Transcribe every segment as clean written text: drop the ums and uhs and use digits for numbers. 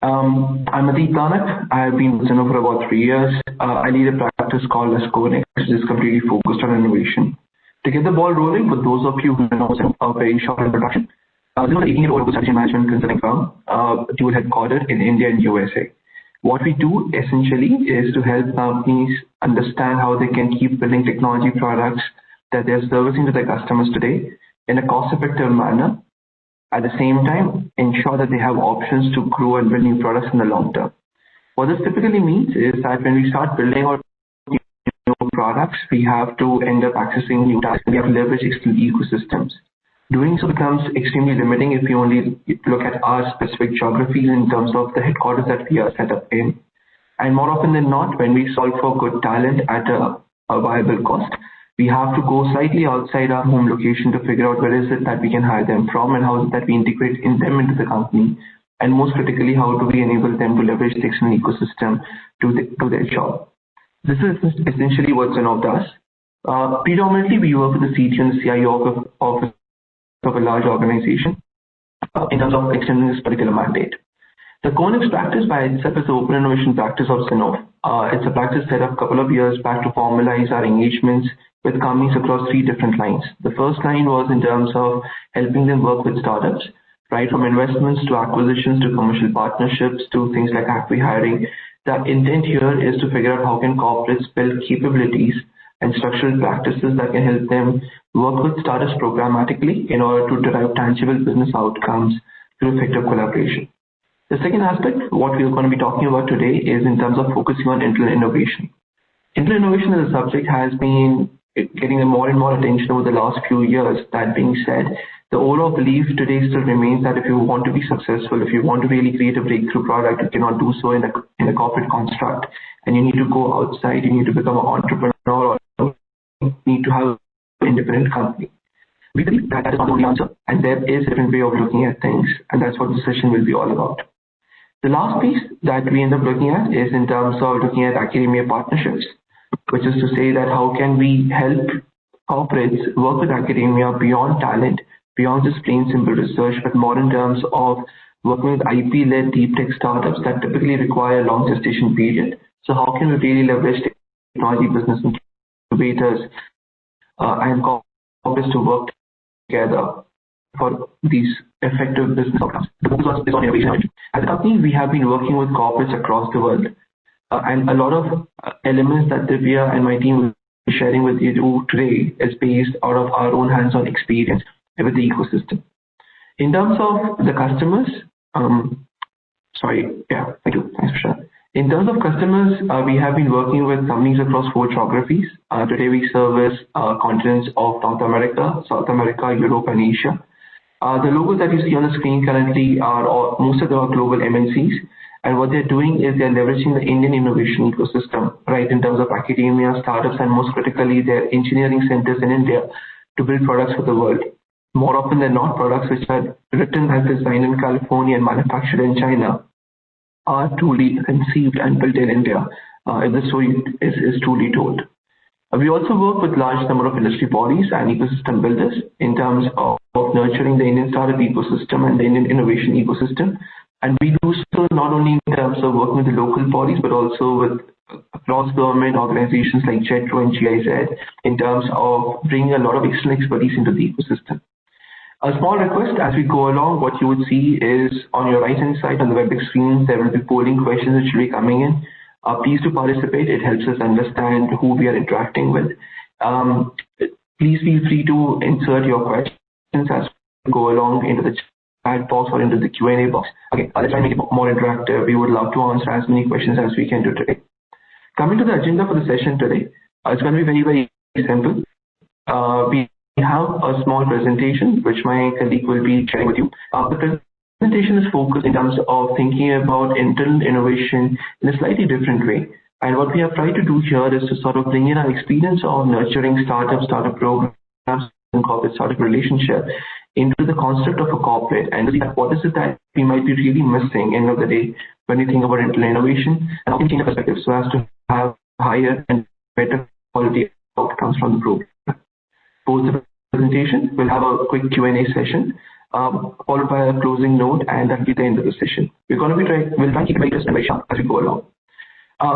I'm Adeep Tanak. I've been with Zinnov for about 3 years. I lead a practice called as Conex, which is completely focused on innovation. To get the ball rolling, for those of you who know Zinnov, a very short introduction. Zinnov is an 18-year-old strategy management consulting firm, dual headquartered in India and USA. What we do essentially is to help companies understand how they can keep building technology products that they're servicing to their customers today in a cost-effective manner. At the same time, ensure that they have options to grow and build new products in the long term. What this typically means is that when we start building our new products, we have to end up accessing new tasks. We have to leverage external ecosystems. Doing so becomes extremely limiting if you only look at our specific geographies in terms of the headquarters that we are set up in. And more often than not, when we solve for good talent at a viable cost, we have to go slightly outside our home location to figure out where is it that we can hire them from and how is it that we integrate them into the company. And most critically, how do we enable them to leverage the external ecosystem to their job. This is essentially what Zinnov does. Predominantly, we work with the CTO and the CIO of a large organization in terms of extending this particular mandate. The Conex practice by itself is the open innovation practice of Zinnov. It's a practice set up a couple of years back to formalize our engagements with companies across 3 different lines. The first line was in terms of helping them work with startups, right from investments to acquisitions to commercial partnerships to things like acqui-hiring. The intent here is to figure out how can corporates build capabilities and structural practices that can help them work with startups programmatically in order to derive tangible business outcomes through effective collaboration. The second aspect, what we're going to be talking about today, is in terms of focusing on internal innovation. Internal innovation as a subject has been getting more and more attention over the last few years. That being said, the overall belief today still remains that if you want to be successful, if you want to really create a breakthrough product, you cannot do so in a corporate construct, and you need to go outside, you need to become an entrepreneur, or you need to have an independent company. We believe that is not the only answer, and there is a different way of looking at things, and that's what the session will be all about. The last piece that we end up looking at is in terms of looking at academia partnerships, which is to say that how can we help corporates work with academia beyond talent, beyond just plain simple research, but more in terms of working with IP-led deep tech startups that typically require a long gestation period. So how can we really leverage technology business incubators and corporates to work together for these effective business outcomes? The focus is on innovation. As a company, we have been working with corporates across the world. And a lot of elements that Divya and my team will be sharing with you today is based out of our own hands-on experience with the ecosystem. In terms of the customers, thank you. Thanks for sharing. In terms of customers, we have been working with companies across 4 geographies. Today we service continents of North America, South America, Europe, and Asia. The logos that you see on the screen currently are most of them are global MNCs. And what they're doing is they're leveraging the Indian innovation ecosystem, right, in terms of academia, startups, and most critically, their engineering centers in India to build products for the world. More often than not, products which are written and designed in California and manufactured in China are truly conceived and built in India, if the story is truly told. We also work with large number of industry bodies and ecosystem builders in terms of nurturing the Indian startup ecosystem and the Indian innovation ecosystem. And we do so not only in terms of working with the local bodies, but also with across government organizations like JETRO and GIZ in terms of bringing a lot of external expertise into the ecosystem. A small request as we go along, what you would see is on your right-hand side on the WebEx screen, there will be polling questions which will be coming in. Please do participate. It helps us understand who we are interacting with. Please feel free to insert your questions as we go along into the chat box or into the Q&A box. Okay, let's try and make it more interactive. We would love to answer as many questions as we can do today. Coming to the agenda for the session today, it's going to be very, very simple. We have a small presentation which my colleague will be sharing with you. The presentation is focused in terms of thinking about internal innovation in a slightly different way. And what we have tried to do here is to sort of bring in our experience of nurturing startup programs, and corporate startup relationship into the concept of a corporate and see what is it that we might be really missing end of the day when we think about internal innovation and how can change the perspective so as to have higher and better quality outcomes from the program. Post the presentation, we'll have a quick Q&A session followed by a closing note, and that'll be the end of the session. We'll try to keep it very crisp and very sharp as we go along.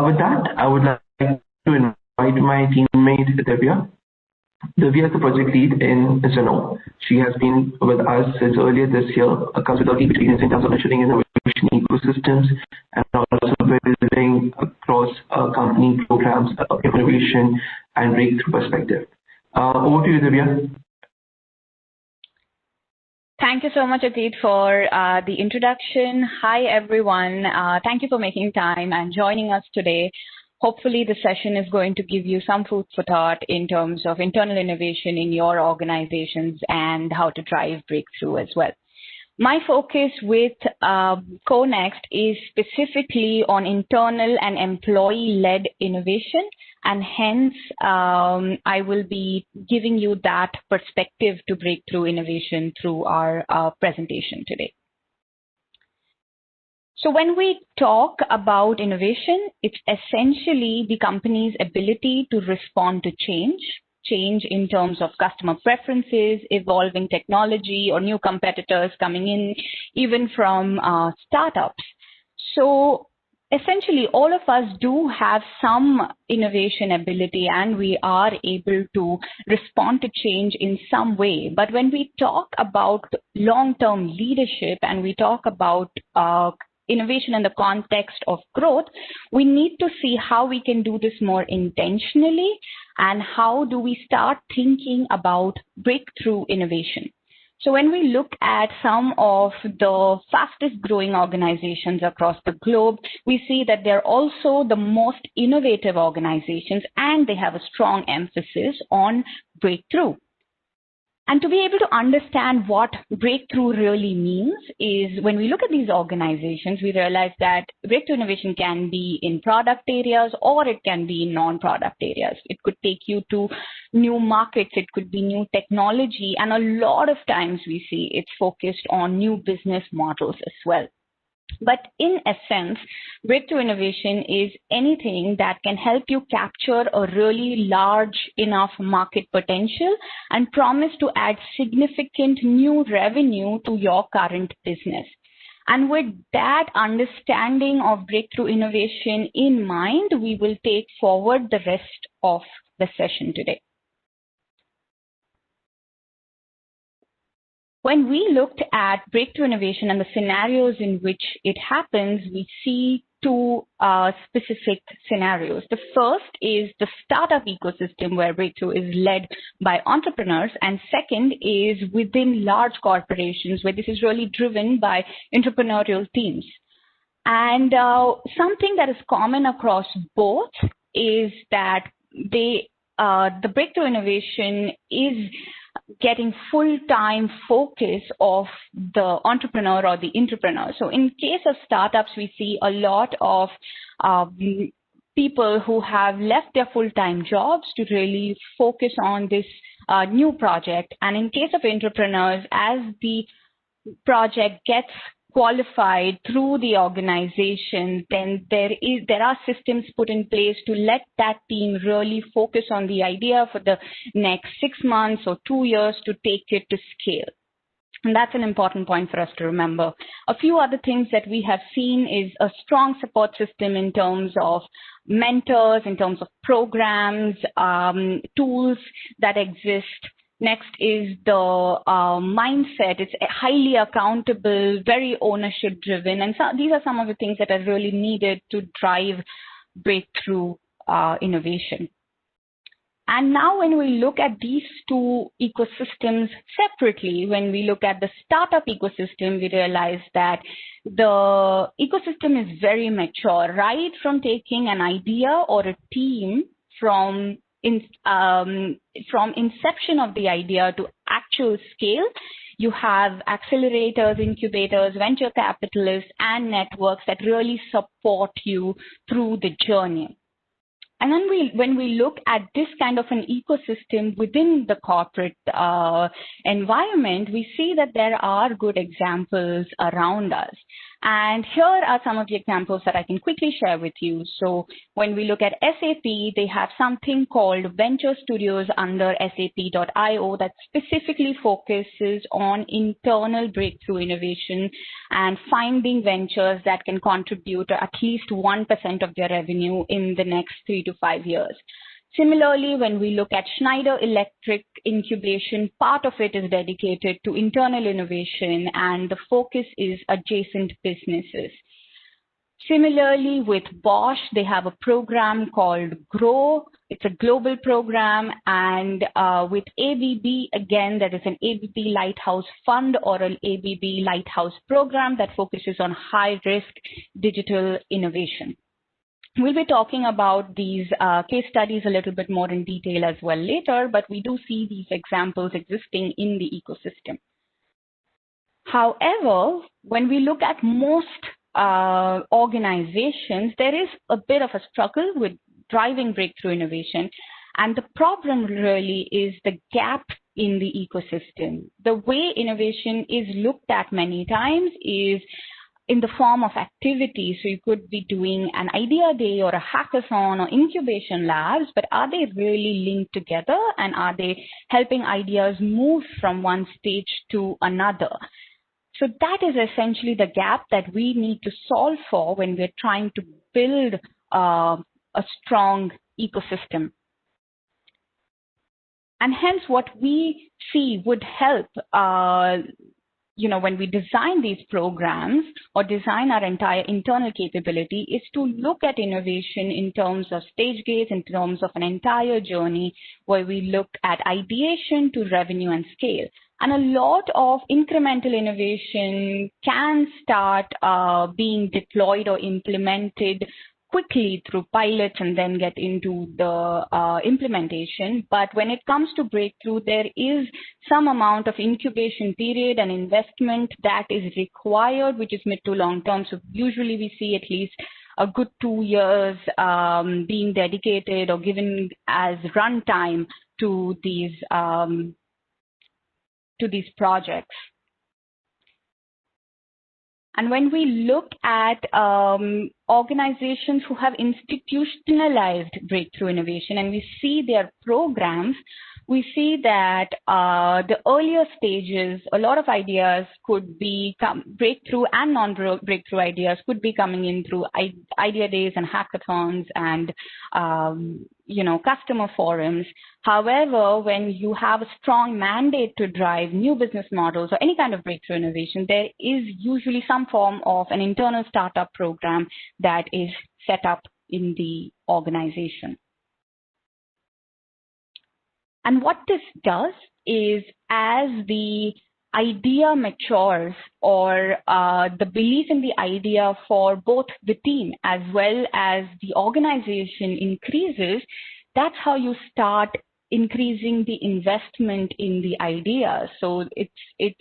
With that, I would like to invite my teammate Divya. Divya is the project lead in Zinnov. She has been with us since earlier this year, comes with a deep experience in terms of nurturing innovation ecosystems and also building across company programs of innovation and breakthrough perspective. Over to you, Divya. Thank you so much, Atit, for the introduction. Hi, everyone. Thank you for making time and joining us today. Hopefully, the session is going to give you some food for thought in terms of internal innovation in your organizations and how to drive breakthrough as well. My focus with CoNext is specifically on internal and employee-led innovation, and hence I will be giving you that perspective to breakthrough innovation through our presentation today. So when we talk about innovation, it's essentially the company's ability to respond to change in terms of customer preferences, evolving technology, or new competitors coming in, even from startups. So essentially, all of us do have some innovation ability, and we are able to respond to change in some way. But when we talk about long-term leadership and we talk about innovation in the context of growth, we need to see how we can do this more intentionally and how do we start thinking about breakthrough innovation. So when we look at some of the fastest growing organizations across the globe, we see that they're also the most innovative organizations, and they have a strong emphasis on breakthrough. And to be able to understand what breakthrough really means is when we look at these organizations, we realize that breakthrough innovation can be in product areas or it can be in non-product areas. It could take you to new markets, it could be new technology, and a lot of times we see it's focused on new business models as well. But in essence, breakthrough innovation is anything that can help you capture a really large enough market potential and promise to add significant new revenue to your current business. And with that understanding of breakthrough innovation in mind, we will take forward the rest of the session today. When we looked at breakthrough innovation and the scenarios in which it happens, we see two specific scenarios. The first is the startup ecosystem where breakthrough is led by entrepreneurs, and second is within large corporations where this is really driven by entrepreneurial teams. And something that is common across both is that the breakthrough innovation is getting full-time focus of the entrepreneur or the intrapreneur. So in case of startups, we see a lot of people who have left their full-time jobs to really focus on this new project. And in case of entrepreneurs, as the project gets qualified through the organization, then there are systems put in place to let that team really focus on the idea for the next 6 months or 2 years to take it to scale. And that's an important point for us to remember. A few other things that we have seen is a strong support system in terms of mentors, in terms of programs, tools that exist. Next is the mindset. It's highly accountable, very ownership driven. And so these are some of the things that are really needed to drive breakthrough innovation. And now when we look at these two ecosystems separately, when we look at the startup ecosystem, we realize that the ecosystem is very mature, right from taking an idea or a team from inception of the idea to actual scale. You have accelerators, incubators, venture capitalists, and networks that really support you through the journey. And then when we look at this kind of an ecosystem within the corporate environment, we see that there are good examples around us. And here are some of the examples that I can quickly share with you. So when we look at SAP, they have something called Venture Studios under SAP.io that specifically focuses on internal breakthrough innovation and finding ventures that can contribute to at least 1% of their revenue in the next 3 to 5 years. Similarly, when we look at Schneider Electric incubation, part of it is dedicated to internal innovation and the focus is adjacent businesses. Similarly, with Bosch, they have a program called GROW. It's a global program. And with ABB, again, there is an ABB Lighthouse Fund or an ABB Lighthouse program that focuses on high-risk digital innovation. We'll be talking about these case studies a little bit more in detail as well later, but we do see these examples existing in the ecosystem. However, when we look at most organizations, there is a bit of a struggle with driving breakthrough innovation. And the problem really is the gap in the ecosystem. The way innovation is looked at many times is in the form of activities. So you could be doing an idea day or a hackathon or incubation labs, but are they really linked together and are they helping ideas move from one stage to another? So that is essentially the gap that we need to solve for when we're trying to build a strong ecosystem. And hence what we see would help when we design these programs or design our entire internal capability is to look at innovation in terms of stage gates, in terms of an entire journey where we look at ideation to revenue and scale. And a lot of incremental innovation can start being deployed or implemented quickly through pilots and then get into the implementation. But when it comes to breakthrough, there is some amount of incubation period and investment that is required, which is mid to long term. So usually we see at least a good 2 years being dedicated or given as runtime to these projects. And when we look at organizations who have institutionalized breakthrough innovation and we see their programs, we see that the earlier stages, a lot of ideas could be breakthrough and non-breakthrough ideas could be coming in through idea days and hackathons and customer forums. However, when you have a strong mandate to drive new business models or any kind of breakthrough innovation, there is usually some form of an internal startup program that is set up in the organization. And what this does is as the idea matures or the belief in the idea for both the team as well as the organization increases, that's how you start increasing the investment in the idea. So it's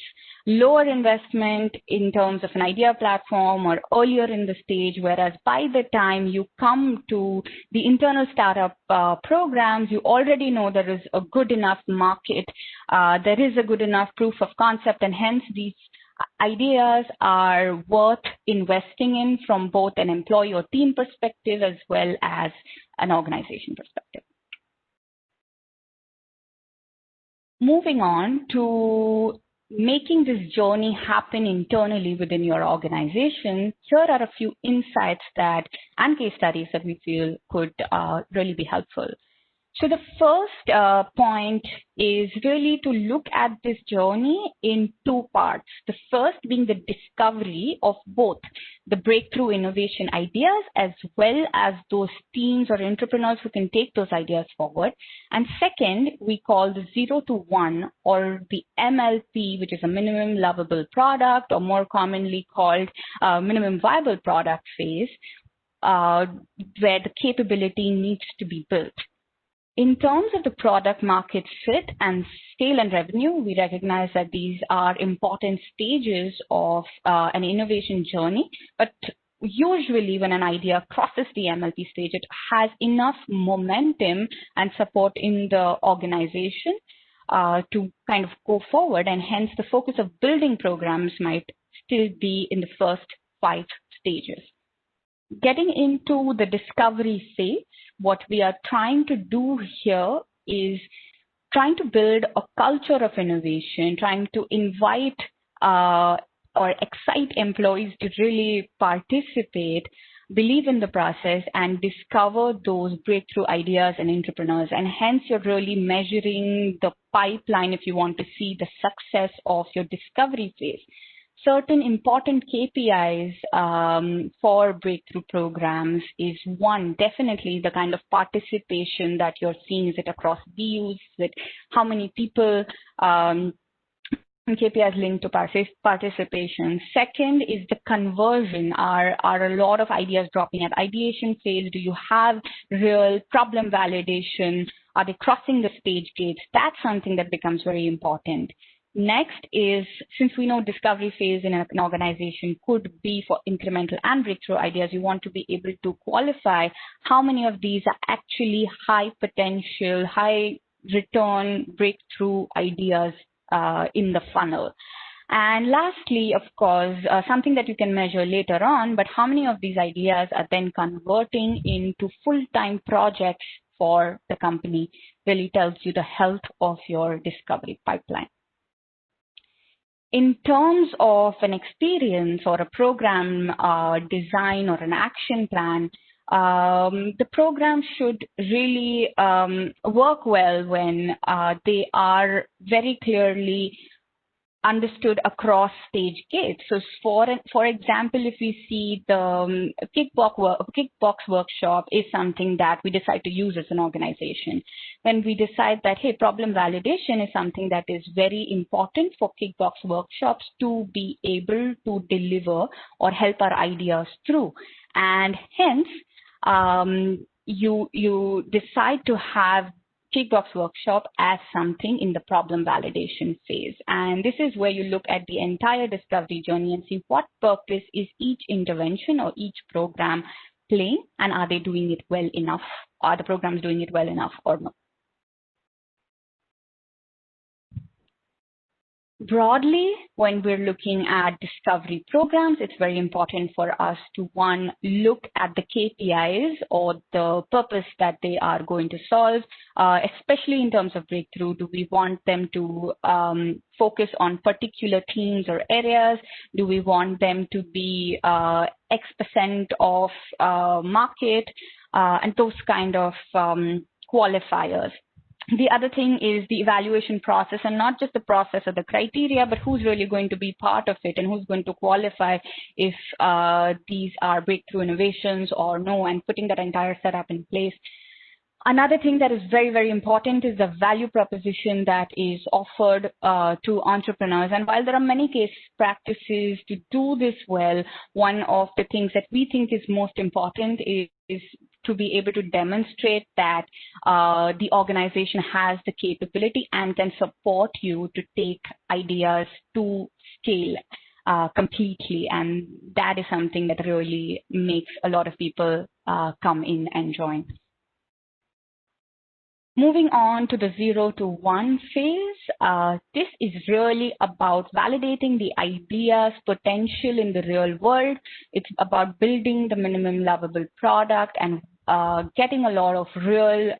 lower investment in terms of an idea platform or earlier in the stage, whereas by the time you come to the internal startup programs, you already know there is a good enough market, there is a good enough proof of concept, and hence these ideas are worth investing in from both an employee or team perspective as well as an organization perspective. Moving on to making this journey happen internally within your organization, here are a few insights and case studies that we feel could really be helpful. So the first point is really to look at this journey in two parts. The first being the discovery of both the breakthrough innovation ideas as well as those teams or entrepreneurs who can take those ideas forward. And second, we call the 0 to 1 or the MLP, which is a minimum lovable product, or more commonly called minimum viable product phase, where the capability needs to be built. In terms of the product market fit and scale and revenue, we recognize that these are important stages of an innovation journey, but usually when an idea crosses the MLP stage, it has enough momentum and support in the organization to kind of go forward, and hence the focus of building programs might still be in the first 5 stages. Getting into the discovery phase, what we are trying to do here is trying to build a culture of innovation, trying to invite or excite employees to really participate, believe in the process, and discover those breakthrough ideas and entrepreneurs. And hence, you're really measuring the pipeline if you want to see the success of your discovery phase. Certain important KPIs for breakthrough programs is one, definitely the kind of participation that you're seeing. Is it across BUs? Is it how many people? KPIs linked to participation. Second is the conversion. Are a lot of ideas dropping at ideation phase? Do you have real problem validation? Are they crossing the stage gates? That's something that becomes very important. Next is, since we know discovery phase in an organization could be for incremental and breakthrough ideas, you want to be able to qualify how many of these are actually high potential, high return breakthrough ideas in the funnel. And lastly, of course, something that you can measure later on, but how many of these ideas are then converting into full-time projects for the company really tells you the health of your discovery pipeline. In terms of an experience or a program design or an action plan, the program should really work well when they are very clearly understood across stage gates. So for example, if we see the kickbox workshop is something that we decide to use as an organization, when we decide that, hey, problem validation is something that is very important for kickbox workshops to be able to deliver or help our ideas through. And hence, you decide to have kickbox workshop as something in the problem validation phase. And this is where you look at the entire discovery journey and see what purpose is each intervention or each program playing, and are they doing it well enough? Are the programs doing it well enough or not? Broadly, when we're looking at discovery programs, it's very important for us to, one, look at the KPIs or the purpose that they are going to solve, especially in terms of breakthrough. Do we want them to focus on particular teams or areas? Do we want them to be X% of market? And those kind of qualifiers. The other thing is the evaluation process, and not just the process or the criteria, but who's really going to be part of it and who's going to qualify if these are breakthrough innovations or no, and putting that entire setup in place. Another thing that is very, very important is the value proposition that is offered to entrepreneurs. And while there are many case practices to do this well, one of the things that we think is most important is to be able to demonstrate that the organization has the capability and can support you to take ideas to scale completely. And that is something that really makes a lot of people come in and join. Moving on to the 0 to 1 phase, this is really about validating the idea's potential in the real world. It's about building the minimum lovable product and getting a lot of real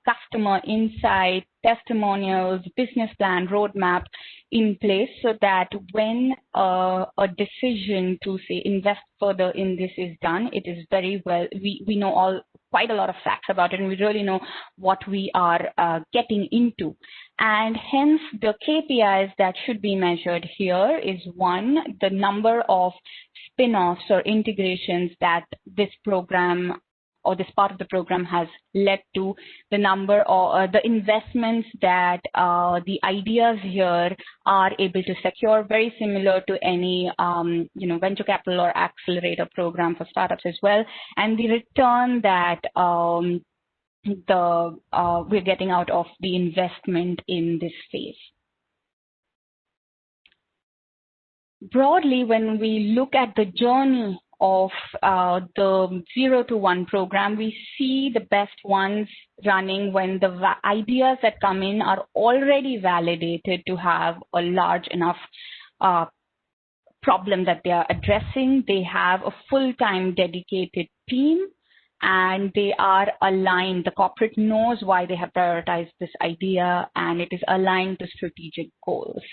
customer insight, testimonials, business plan, roadmap in place, so that when a decision to say invest further in this is done, it is very well, we know quite a lot of facts about it, and we really know what we are getting into. And hence the KPIs that should be measured here is, one, the number of spin-offs or integrations that this program or this part of the program has led to, the number or the investments that the ideas here are able to secure, very similar to any venture capital or accelerator program for startups as well, and the return that we're getting out of the investment in this phase. Broadly, when we look at the journey of the 0 to 1 program, we see the best ones running when the ideas that come in are already validated to have a large enough problem that they are addressing. They have a full-time dedicated team, and they are aligned. The corporate knows why they have prioritized this idea, and it is aligned to strategic goals.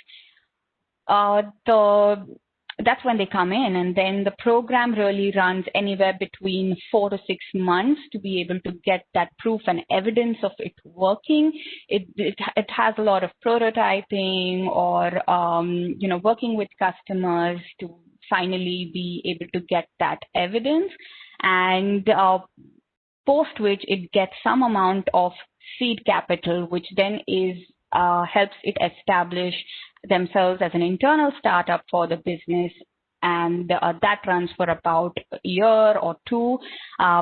That's when they come in, and then the program really runs anywhere between 4 to 6 months to be able to get that proof and evidence of it working. It has a lot of prototyping or working with customers to finally be able to get that evidence, and post which it gets some amount of seed capital, which then helps it establish themselves as an internal startup for the business, and that runs for about a year or two,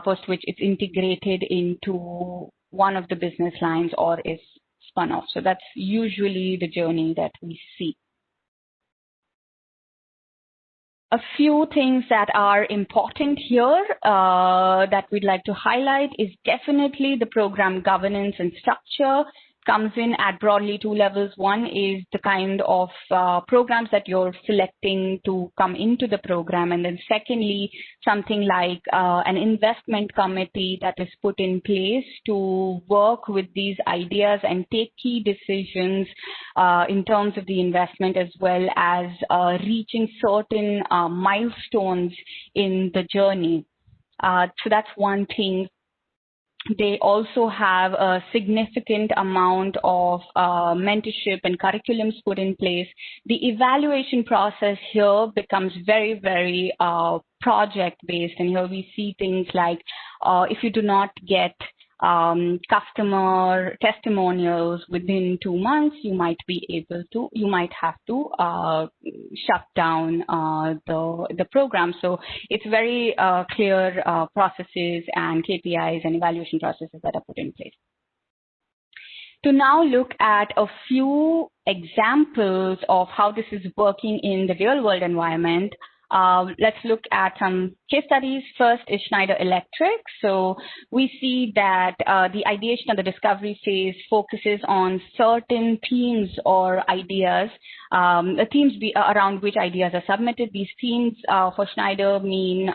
post which it's integrated into one of the business lines or is spun off. So that's usually the journey that we see. A few things that are important here that we'd like to highlight is definitely the program governance and structure. Comes in at broadly 2 levels. One is the kind of programs that you're selecting to come into the program. And then secondly, something like an investment committee that is put in place to work with these ideas and take key decisions in terms of the investment, as well as reaching certain milestones in the journey. So that's one thing. They also have a significant amount of mentorship and curriculums put in place. The evaluation process here becomes very, very project-based. And here we see things like if you do not get customer testimonials within 2 months, you might have to shut down the program. So it's very clear processes and KPIs and evaluation processes that are put in place. To now look at a few examples of how this is working in the real world environment, let's look at some case studies. First is Schneider Electric. So we see that the ideation of the discovery phase focuses on certain themes or ideas, themes around which ideas are submitted. These themes for Schneider mean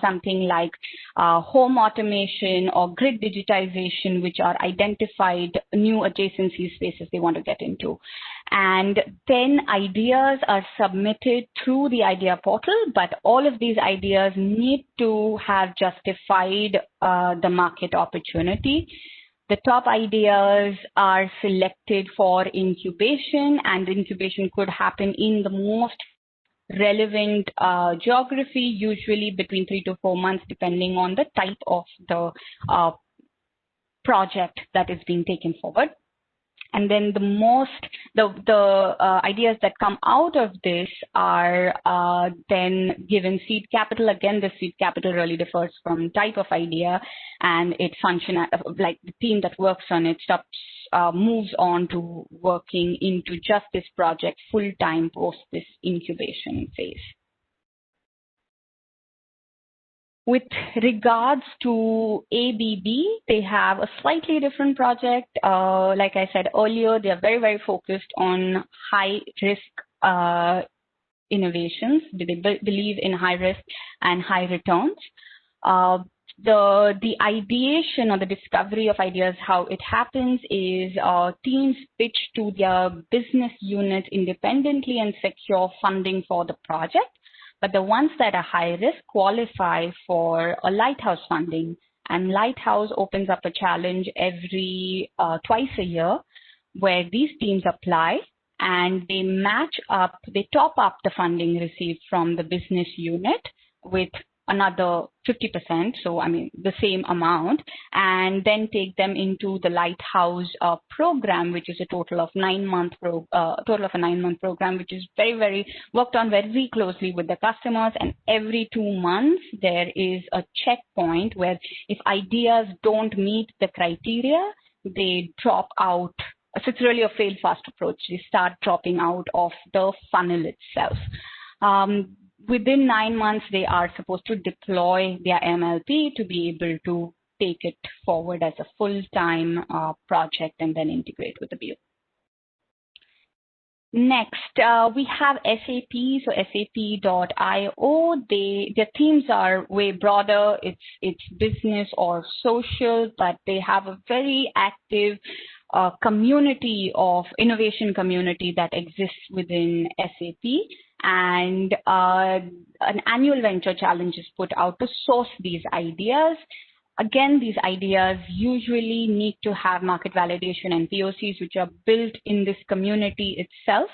something like home automation or grid digitization, which are identified new adjacency spaces they want to get into. And then ideas are submitted through the idea portal, but all of these ideas need to have justified the market opportunity. The top ideas are selected for incubation, and incubation could happen in the most relevant geography, usually between 3 to 4 months, depending on the type of the project that is being taken forward. And then the ideas that come out of this are then given seed capital. Again, the seed capital really differs from type of idea, and it functions like the team that works on it moves on to working into just this project full time post this incubation phase. With regards to ABB, they have a slightly different project. Like I said earlier, they are very, very focused on high risk innovations. They believe in high risk and high returns. The ideation or the discovery of ideas, how it happens is teams pitch to their business unit independently and secure funding for the project. But the ones that are high risk qualify for a lighthouse funding, and lighthouse opens up a challenge every twice a year, where these teams apply and they they top up the funding received from the business unit with another 50%, so I mean the same amount, and then take them into the Lighthouse program, which is a total of 9-month program, which is very, very worked on very closely with the customers. And every 2 months there is a checkpoint where if ideas don't meet the criteria, they drop out. So it's really a fail fast approach. They start dropping out of the funnel itself. Within 9 months, they are supposed to deploy their MLP to be able to take it forward as a full-time project and then integrate with the BU. Next, we have SAP, so SAP.io. Their themes are way broader. It's business or social, but they have a very active community of innovation community that exists within SAP. And an annual venture challenge is put out to source these ideas. Again, these ideas usually need to have market validation and POCs, which are built in this community itself.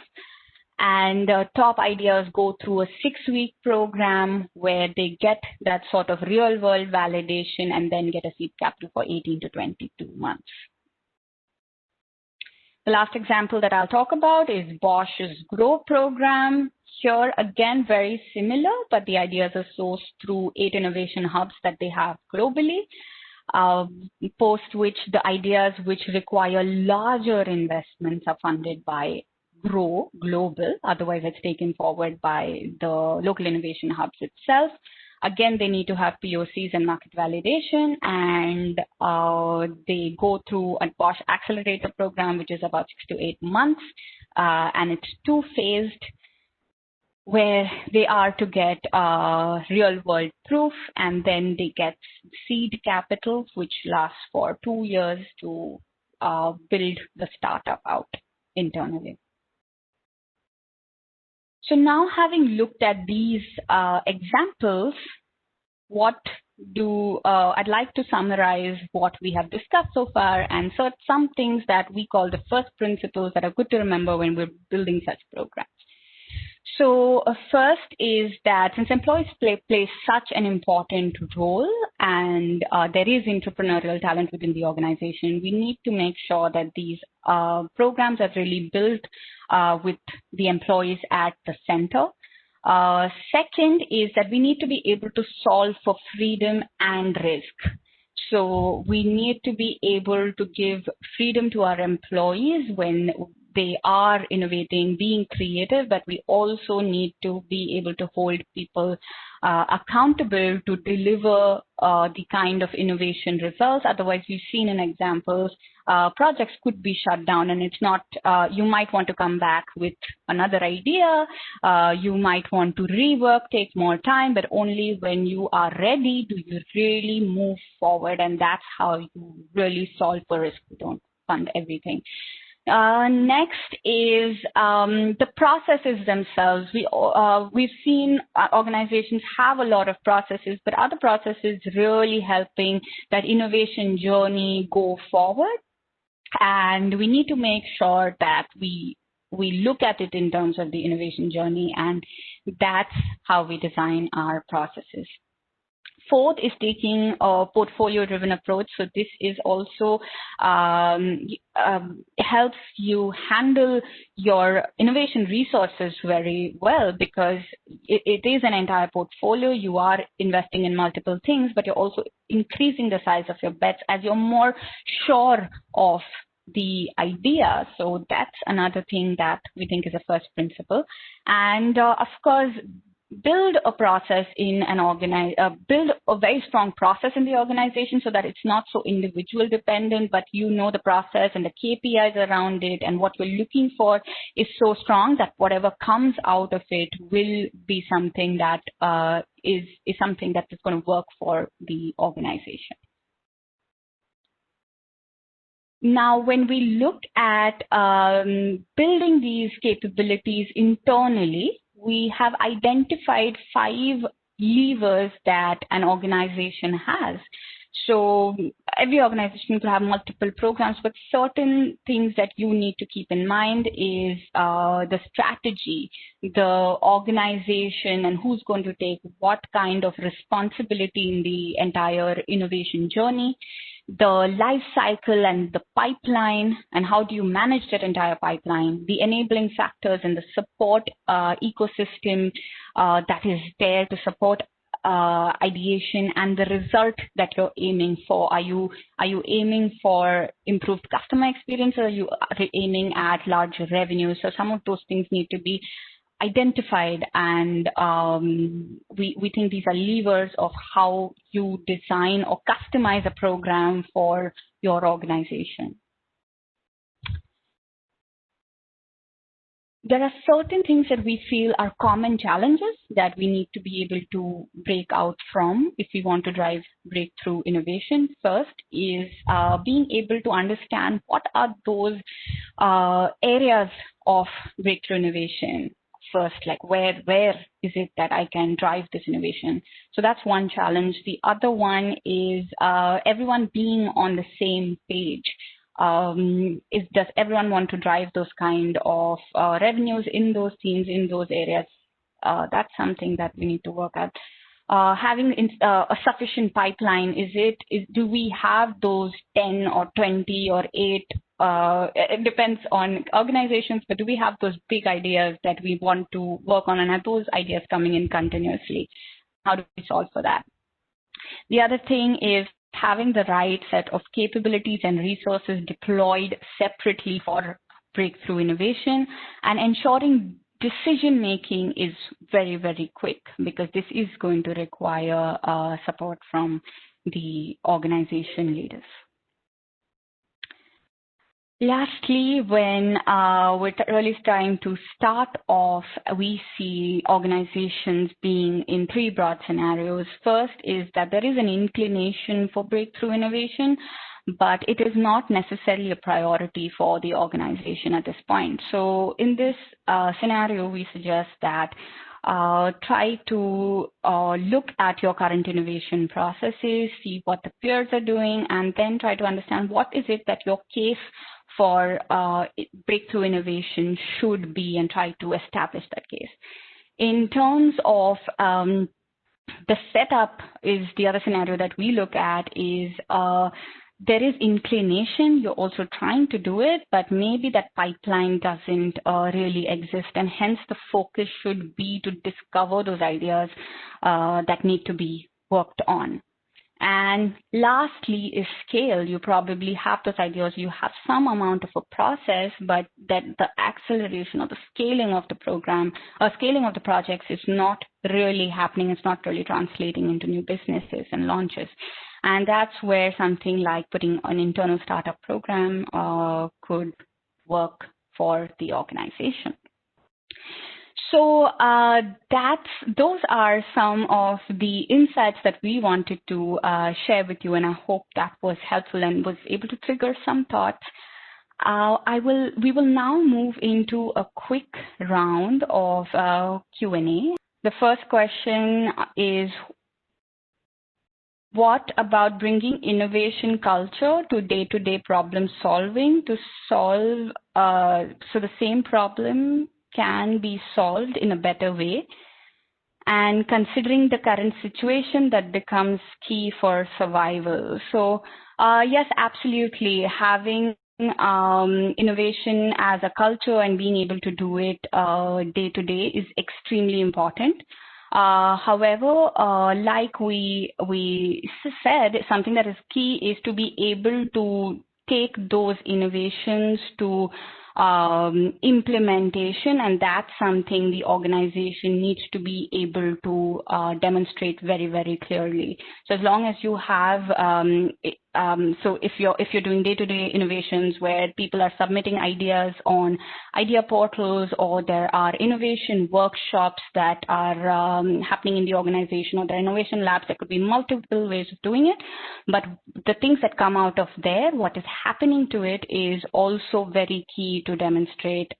And top ideas go through a 6-week program where they get that sort of real-world validation and then get a seed capital for 18 to 22 months. The last example that I'll talk about is Bosch's Grow program. Here, again, very similar, but the ideas are sourced through 8 innovation hubs that they have globally, post which the ideas which require larger investments are funded by Grow Global. Otherwise, it's taken forward by the local innovation hubs itself. Again, they need to have POCs and market validation, and they go through a Bosch Accelerator program, which is about 6 to 8 months, and it's 2-phased, where they are to get real-world proof, and then they get seed capital, which lasts for 2 years to build the startup out internally. So now, having looked at these examples, I'd like to summarize what we have discussed so far and sort some things that we call the first principles that are good to remember when we're building such programs. So first is that since employees play such an important role and there is entrepreneurial talent within the organization, we need to make sure that these programs are really built with the employees at the center. Second is that we need to be able to solve for freedom and risk. So we need to be able to give freedom to our employees when they are innovating, being creative, but we also need to be able to hold people accountable to deliver the kind of innovation results. Otherwise, we've seen in examples, projects could be shut down, and it's not, you might want to come back with another idea, you might want to rework, take more time, but only when you are ready do you really move forward, and that's how you really solve for risk. You don't fund everything. Next is the processes themselves. We've seen organizations have a lot of processes, but are the processes really helping that innovation journey go forward? And we need to make sure that we look at it in terms of the innovation journey, and that's how we design our processes. Fourth is taking a portfolio-driven approach. So this is also helps you handle your innovation resources very well, because it is an entire portfolio. You are investing in multiple things, but you're also increasing the size of your bets as you're more sure of the idea. So that's another thing that we think is a first principle. And of course, build a process in an build a very strong process in the organization so that it's not so individual dependent, but you know the process and the KPIs around it, and what you're looking for is so strong that whatever comes out of it will be something that is something that is going to work for the organization. Now, when we look at building these capabilities internally, we have identified 5 levers that an organization has. So every organization could have multiple programs, but certain things that you need to keep in mind is the strategy, the organization, and who's going to take what kind of responsibility in the entire innovation journey, the life cycle and the pipeline, and how do you manage that entire pipeline, the enabling factors and the support ecosystem that is there to support ideation, and the result that you're aiming for. Are you aiming for improved customer experience, or are you aiming at larger revenue? So some of those things need to be identified, and we think these are levers of how you design or customize a program for your organization. there are certain things that we feel are common challenges that we need to be able to break out from if we want to drive breakthrough innovation. First is being able to understand what are those areas of breakthrough innovation. First, like where is it that I can drive this innovation? So that's one challenge. The other one is everyone being on the same page. Does everyone want to drive those kind of revenues in those teams, in those areas? That's something that we need to work at. Having a sufficient pipeline, do we have those 10 or 20 or 8? It depends on organizations, but do we have those big ideas that we want to work on, and are those ideas coming in continuously? How do we solve for that? The other thing is having the right set of capabilities and resources deployed separately for breakthrough innovation, and ensuring decision-making is very, very quick, because this is going to require support from the organization leaders. Lastly, when we're really starting to start off, we see organizations being in three broad scenarios. First is that there is an inclination for breakthrough innovation, but it is not necessarily a priority for the organization at this point. So in this scenario, we suggest that try to look at your current innovation processes, see what the peers are doing, and then try to understand what is it that your case for breakthrough innovation should be, and try to establish that case. In terms of the setup, is the other scenario that we look at is there is inclination, you're also trying to do it, but maybe that pipeline doesn't really exist, and hence the focus should be to discover those ideas that need to be worked on. And lastly is scale. You probably have those ideas, you have some amount of a process, but that the acceleration or the scaling of the program or scaling of the projects is not really happening. It's not really translating into new businesses and launches. And that's where something like putting an internal startup program could work for the organization. So those are some of the insights that we wanted to share with you, and I hope that was helpful and was able to trigger some thoughts. We will now move into a quick round of Q&A. The first question is, what about bringing innovation culture to day-to-day problem solving to solve so the same problem can be solved in a better way? And considering the current situation, that becomes key for survival. So yes, absolutely. Having innovation as a culture and being able to do it day to day is extremely important. However, like we said, something that is key is to be able to take those innovations to implementation, and that's something the organization needs to be able to demonstrate very, very clearly. So as long as you have, so if you're doing day-to-day innovations where people are submitting ideas on idea portals, or there are innovation workshops that are happening in the organization, or there are innovation labs, there could be multiple ways of doing it. But the things that come out of there, what is happening to it, is also very key to demonstrate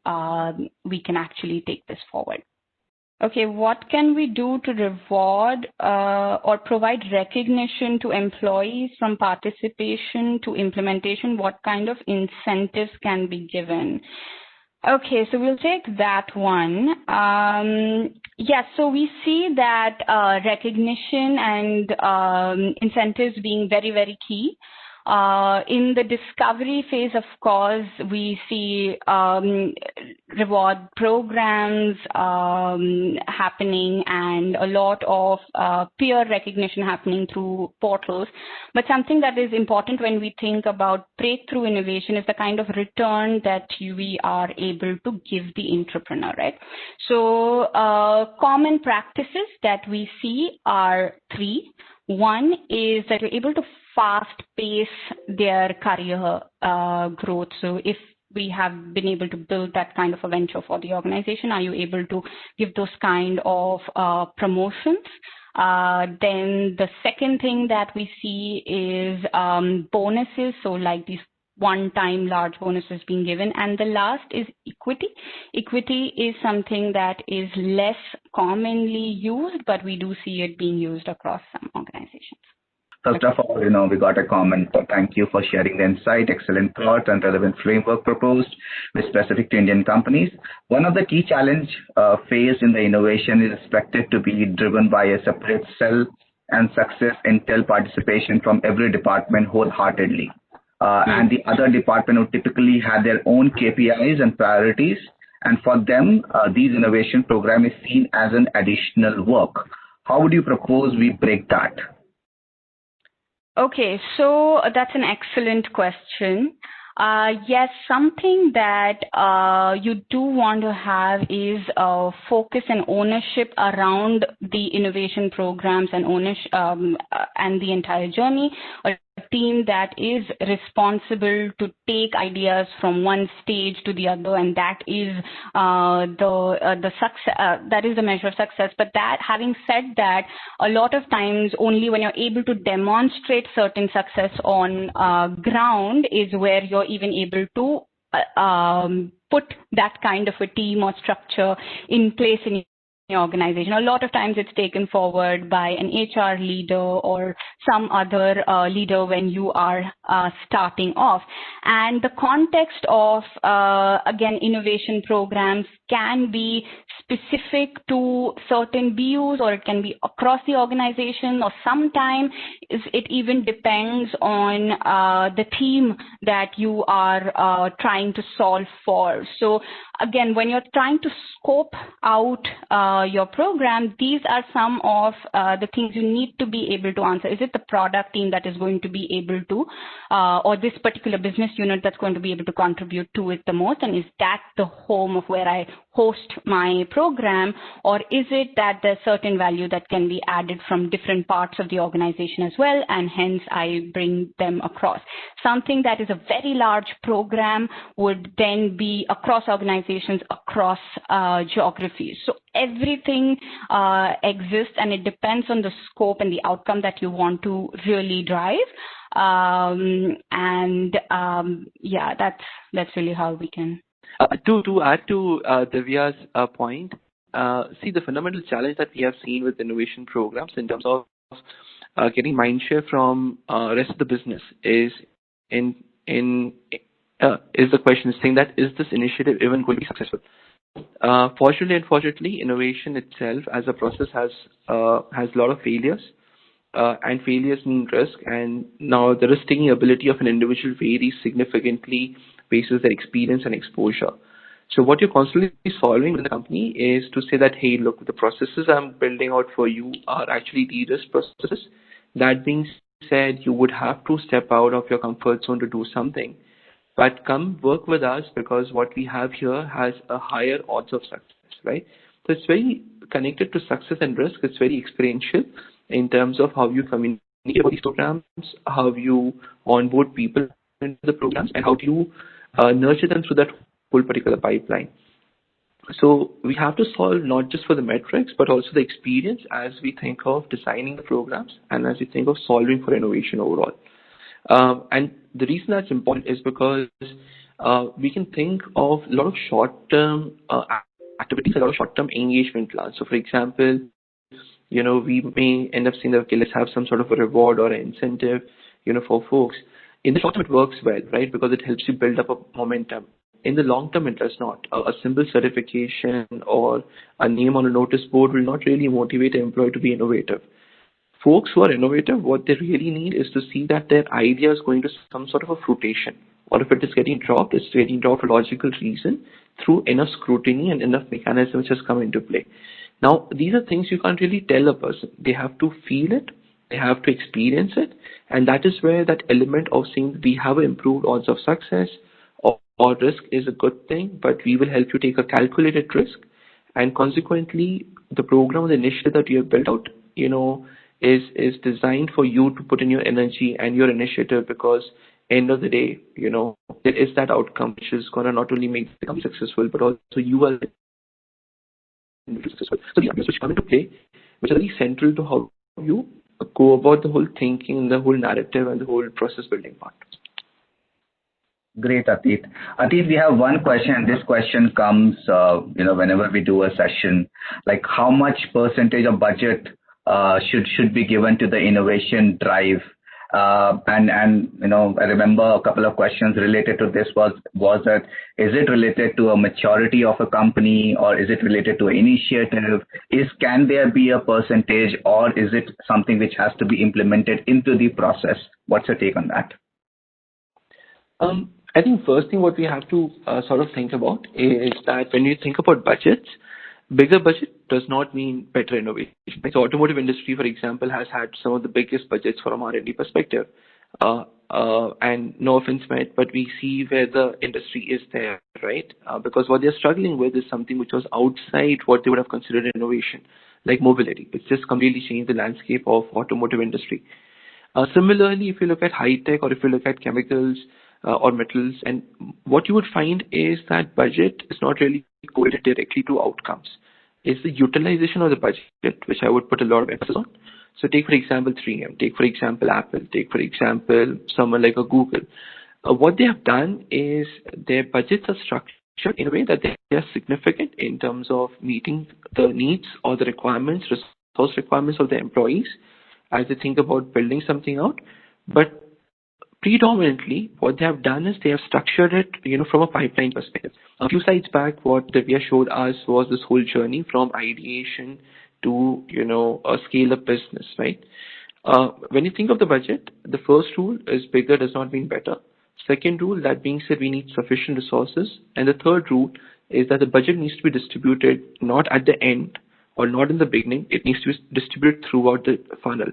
we can actually take this forward. Okay, what can we do to reward or provide recognition to employees from participation to implementation? What kind of incentives can be given? Okay, so we'll take that one. Yes, so we see that recognition and incentives being very, very key. In the discovery phase, of course, we see reward programs happening, and a lot of peer recognition happening through portals. But something that is important when we think about breakthrough innovation is the kind of return that we are able to give the entrepreneur, right? So common practices that we see are three. One is that you're able to fast pace their career growth. So if we have been able to build that kind of a venture for the organization? Are you able to give those kind of promotions? Then the second thing that we see is bonuses, so like these one-time large bonuses being given. And the last is equity. Equity is something that is less commonly used, but we do see it being used across some organizations. First of all, we got a comment. Thank you for sharing the insight, excellent thought, and relevant framework proposed with specific to Indian companies. One of the key challenge faced in the innovation is expected to be driven by a separate cell and success intel participation from every department wholeheartedly. And the other department would typically have their own KPIs and priorities. And for them, these innovation program is seen as an additional work. How would you propose we break that? Okay, so that's an excellent question. Yes, something that you do want to have is focus and ownership around the innovation programs and ownership and the entire journey. A team that is responsible to take ideas from one stage to the other, and that is the success. That is the measure of success. But that, having said that, a lot of times only when you're able to demonstrate certain success on ground is where you're even able to put that kind of a team or structure in place in your organization. A lot of times it's taken forward by an HR leader or some other leader when you are starting off. And the context of, again, innovation programs can be specific to certain BUs, or it can be across the organization, or sometimes it even depends on the theme that you are trying to solve for. So again, when you're trying to scope out your program, these are some of the things you need to be able to answer. Is it the product team that is going to be able to, or this particular business unit that's going to be able to contribute to it the most? And is that the home of where I host my program? Or is it that there's certain value that can be added from different parts of the organization as well, and hence I bring them across? Something that is a very large program would then be across organizations, across geographies. So everything exists, and it depends on the scope and the outcome that you want to really drive. Yeah, that's really how we can. To add to Divya's point, see, the fundamental challenge that we have seen with innovation programs in terms of getting mindshare from rest of the business is the question saying that, is this initiative even going to be successful? Fortunately, unfortunately, innovation itself as a process has a lot of failures, and failures mean risk. And now the risk-taking ability of an individual varies significantly based on their experience and exposure. So what you're constantly solving with the company is to say that, hey, look, the processes I'm building out for you are actually de-risk processes. That being said, you would have to step out of your comfort zone to do something. But come work with us, because what we have here has a higher odds of success, right? So it's very connected to success and risk. It's very experiential in terms of how you communicate about these programs, how you onboard people into the programs, and how do you nurture them through that whole particular pipeline. So we have to solve not just for the metrics, but also the experience as we think of designing the programs and as we think of solving for innovation overall. And the reason that's important is because we can think of a lot of short-term activities, a lot of short-term engagement plans. So, for example, we may end up saying that, okay, let's have some sort of a reward or an incentive, for folks. In the short term, it works well, right? Because it helps you build up a momentum. In the long term, it does not. A simple certification or a name on a notice board will not really motivate an employee to be innovative. Folks who are innovative, what they really need is to see that their idea is going to some sort of a fruition. Or if it is getting dropped, it's getting dropped for logical reason through enough scrutiny and enough mechanism which has come into play. Now, these are things you can't really tell a person. They have to feel it, they have to experience it, and that is where that element of saying we have improved odds of success or risk is a good thing, but we will help you take a calculated risk, and consequently, the program or the initiative that you have built out, is designed for you to put in your energy and your initiative, because end of the day, there is that outcome which is going to not only make the company successful, but also you are successful. So the ideas which come into play, which are very central to how you go about the whole thinking, the whole narrative, and the whole process building part. Great, Atit. Atit, we have one question. This question comes, whenever we do a session, like how much percentage of budget should be given to the innovation drive? I remember a couple of questions related to this was that, is it related to a maturity of a company, or is it related to an initiative? Can there be a percentage, or is it something which has to be implemented into the process? What's your take on that? I think first thing what we have to sort of think about is that when you think about budgets, bigger budget does not mean better innovation. So automotive industry, for example, has had some of the biggest budgets from R&D perspective. And no offense meant, but we see where the industry is there, right? Because what they're struggling with is something which was outside what they would have considered innovation, like mobility. It's just completely changed the landscape of automotive industry. Similarly, if you look at high tech, or if you look at chemicals or metals, and what you would find is that budget is not really correlated directly to outcomes. It's the utilization of the budget, which I would put a lot of emphasis on. So take, for example, 3M, take, for example, Apple, take, for example, someone like a Google. What they have done is their budgets are structured in a way that they are significant in terms of meeting the needs or the requirements, resource requirements of the employees as they think about building something out. But predominantly, what they have done is they have structured it, from a pipeline perspective. A few slides back, what Divya showed us was this whole journey from ideation to, a scale-up business, right? When you think of the budget, the first rule is bigger does not mean better. Second rule, that being said, we need sufficient resources. And the third rule is that the budget needs to be distributed not at the end or not in the beginning. It needs to be distributed throughout the funnel.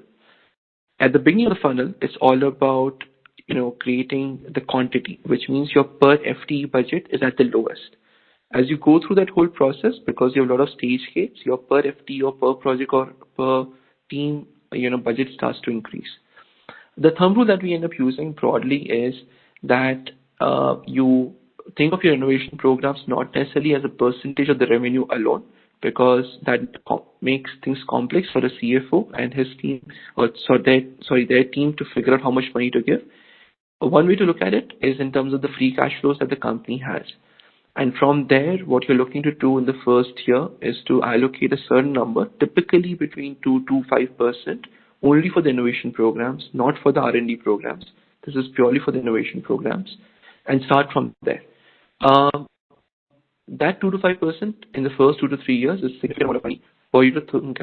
At the beginning of the funnel, it's all about creating the quantity, which means your per FTE budget is at the lowest. As you go through that whole process, because you have a lot of stage gates, your per FTE or per project or per team, budget starts to increase. The thumb rule that we end up using broadly is that you think of your innovation programs not necessarily as a percentage of the revenue alone, because that makes things complex for a CFO and his team, their team to figure out how much money to give. One way to look at it is in terms of the free cash flows that the company has. And from there, what you're looking to do in the first year is to allocate a certain number, typically between 2 to 5%, only for the innovation programs, not for the R&D programs. This is purely for the innovation programs, and start from there. That 2 to 5% in the first 2 to 3 years is a significant amount of money for you to think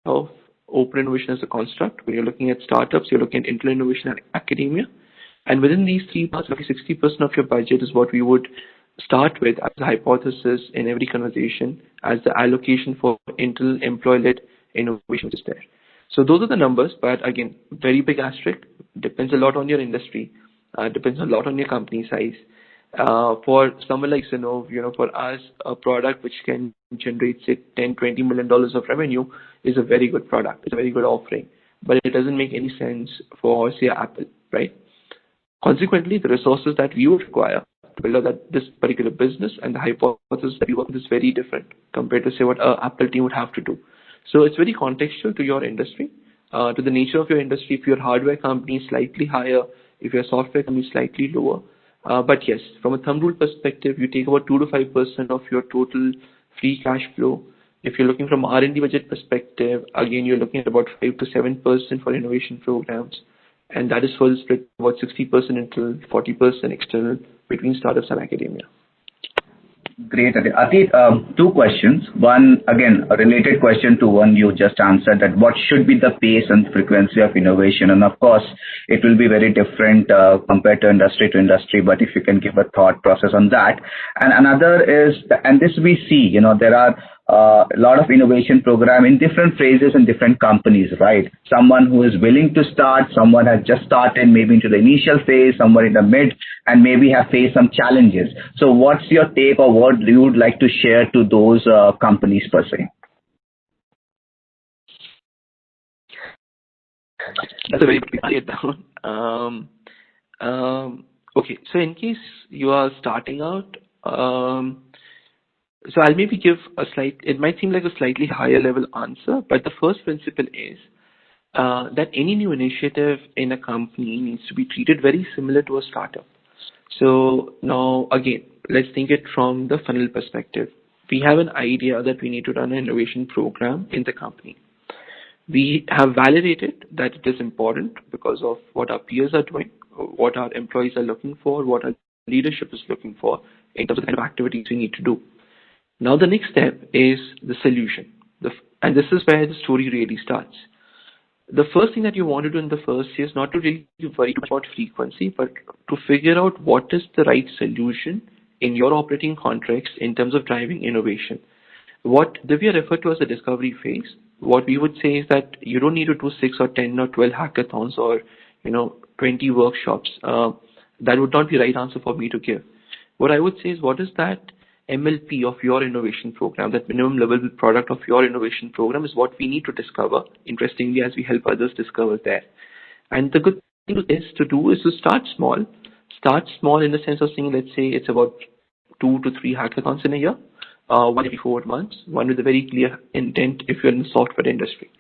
of open innovation as a construct. When you're looking at startups, you're looking at internal innovation and academia. And within these three parts, roughly 60% of your budget is what we would start with as a hypothesis in every conversation as the allocation for internal employee-led innovation is there. So those are the numbers, but again, very big asterisk. Depends a lot on your industry. Depends a lot on your company size. For someone like Zinnov, for us, a product which can generate, say, $10, $20 million of revenue is a very good product. It's a very good offering. But it doesn't make any sense for, say, Apple, right? Consequently, the resources that we would require to build out this particular business and the hypothesis that we work with is very different compared to, say, what an Apple team would have to do. So it's very contextual to your industry, to the nature of your industry. If your hardware company is slightly higher, if your software company is slightly lower. But yes, from a thumb rule perspective, you take about 2 to 5% of your total free cash flow. If you're looking from R&D budget perspective, again, you're looking at about 5 to 7% for innovation programs. And that is further split about 60% internal, 40% external between startups and academia. Great. Atit, two questions. One, again, a related question to one you just answered, that what should be the pace and frequency of innovation? And of course, it will be very different compared to industry, but if you can give a thought process on that. And another is, and this we see, there are a lot of innovation program in different phases in different companies, right? Someone who is willing to start, someone has just started maybe into the initial phase, someone in the mid, and maybe have faced some challenges. So what's your take, or what you would like to share to those companies per se? That's a very big down. Okay, so in case you are starting out, so I'll maybe give it might seem like a slightly higher level answer, but the first principle is that any new initiative in a company needs to be treated very similar to a startup. So now again, let's think it from the funnel perspective. We have an idea that we need to run an innovation program in the company. We have validated that it is important because of what our peers are doing, what our employees are looking for, what our leadership is looking for in terms of the kind of activities we need to do. Now the next step is the solution. And this is where the story really starts. The first thing that you want to do in the first year is not to really worry too much about frequency, but to figure out what is the right solution in your operating context in terms of driving innovation. What Divya referred to as the discovery phase, what we would say is that you don't need to do 6 or 10 or 12 hackathons or 20 workshops. That would not be the right answer for me to give. What I would say is, what is that MLP of your innovation program, that minimum level product of your innovation program is what we need to discover, interestingly, as we help others discover there. And the good thing is to start small. Start small in the sense of saying, let's say it's about 2 to 3 hackathons in a year, one every 4 months, one with a very clear intent if you're in the software industry.